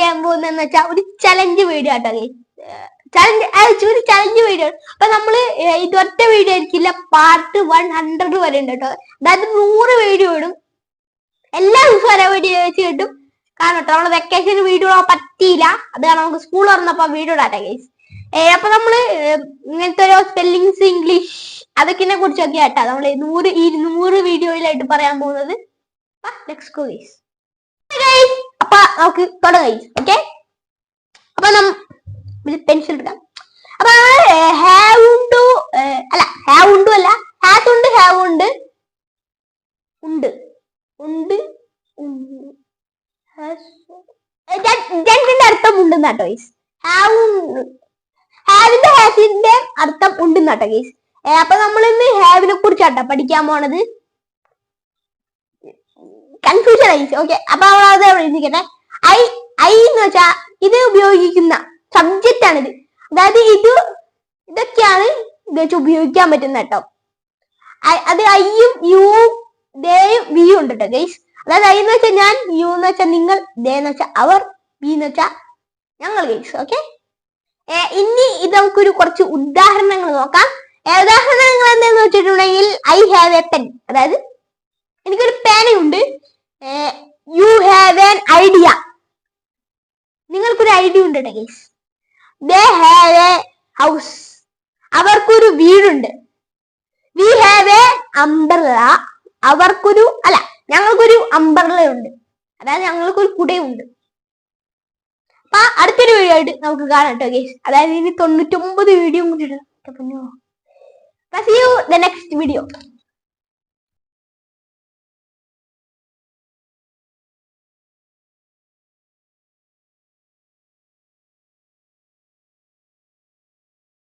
ചെയ്യാൻ പോകുന്നതെന്ന് വെച്ചാൽ ഒരു ചലഞ്ച് വീഡിയോ ആട്ടോ ഗൈസ്. ഒരു ചലഞ്ച് വീഡിയോ. അപ്പൊ നമ്മള് ഇതൊറ്റ വീഡിയോ ആയിരിക്കില്ല, പാർട്ട് 100 വരെ ഉണ്ട് കേട്ടോ. അതായത് 100 വീഡിയോ ഇടും, എല്ലാ ദിവസവും ഒരേ വീഡിയോ വെച്ച് കിട്ടും. കാരണം കേട്ടോ നമ്മള് വെക്കേഷന് വീഡിയോ പറ്റിയില്ല, അതാണ് നമുക്ക് സ്കൂൾ തുറന്നപ്പോ വീഡിയോ ഇടാട്ടെ ഗൈസ്. അപ്പൊ നമ്മള് ഇങ്ങനത്തെ ഓരോ സ്പെല്ലിങ്സ്, ഇംഗ്ലീഷ് അതൊക്കെ കുറിച്ചൊക്കെ ആട്ടാ നമ്മള് 100-200 വീഡിയോയിലായിട്ട് പറയാൻ പോകുന്നത്. അപ്പൊ നമുക്ക് തുടങ്ങാം. ഓക്കെ, അപ്പൊ പെൻസിൽ എടുക്കാം. അപ്പൊ ഹാവ് ഉണ്ട് അല്ല, ഹാവ് ഉണ്ടു അല്ല, ഹാസ് ഉണ്ട്, ഹാവ് ഉണ്ട്, ഉണ്ട് ഉണ്ട് രണ്ടിന്റെ അർത്ഥം ഉണ്ടെന്നാട്ടോ ഗൈസ്. ഹാവിന്റെ ഹാസിന്റെ അർത്ഥം ഉണ്ടെന്നാട്ടോ ഗൈസ്. അപ്പൊ നമ്മൾ ഇന്ന് ഹാവിനെ കുറിച്ചാട്ടോ പഠിക്കാൻ പോണത്. കൺഫ്യൂഷൻ ആയി. ഓക്കെ, അപ്പൊ അത് എഴുതിക്കട്ടെ. ഐ എന്ന് വെച്ചാ ഇത് ഉപയോഗിക്കുന്ന സബ്ജക്റ്റ് ആണിത്. അതായത് ഇതൊക്കെയാണ് ഇത് വെച്ച് ഉപയോഗിക്കാൻ പറ്റുന്ന കേട്ടോ. അത് ഐയും യുവും ദേയും വിയും ഉണ്ട് കേട്ടോ ഗൈസ്. അതായത് ഐ എന്ന് വെച്ചാൽ ഞാൻ, യു എന്ന് വെച്ചാൽ നിങ്ങൾ, ദേ എന്ന് വെച്ചാൽ അവർ, ബി എന്ന് വെച്ചാൽ ഞങ്ങൾ ഗൈസ്. ഓക്കെ, ഇനി ഇത് നമുക്കൊരു കുറച്ച് ഉദാഹരണങ്ങൾ നോക്കാം. ഉദാഹരണങ്ങൾ എന്താന്ന് വെച്ചിട്ടുണ്ടെങ്കിൽ ഐ ഹാവ് എ പെൻ, അതായത് എനിക്കൊരു പേനയുണ്ട്. യു ഹാവ് ആൻ ഐഡിയ, നിങ്ങൾക്കൊരു ഐഡിയ ഉണ്ട് കേട്ടോ guys. They have A house, അവർക്കൊരു വീടുണ്ട്. വി ഹാവ് എ അംബ്രല്ല, ഞങ്ങൾക്കൊരു അംബ്രല്ല ഉണ്ട്, അതായത് ഞങ്ങൾക്കൊരു കുടയുണ്ട്. അപ്പൊ അടുത്തൊരു വീഡിയോ ആയിട്ട് നമുക്ക് കാണാം കേട്ടോ ഗൈസ്. അതായത് ഇനി 99 വീഡിയോ കൂടി ഇടാം. See you the next video.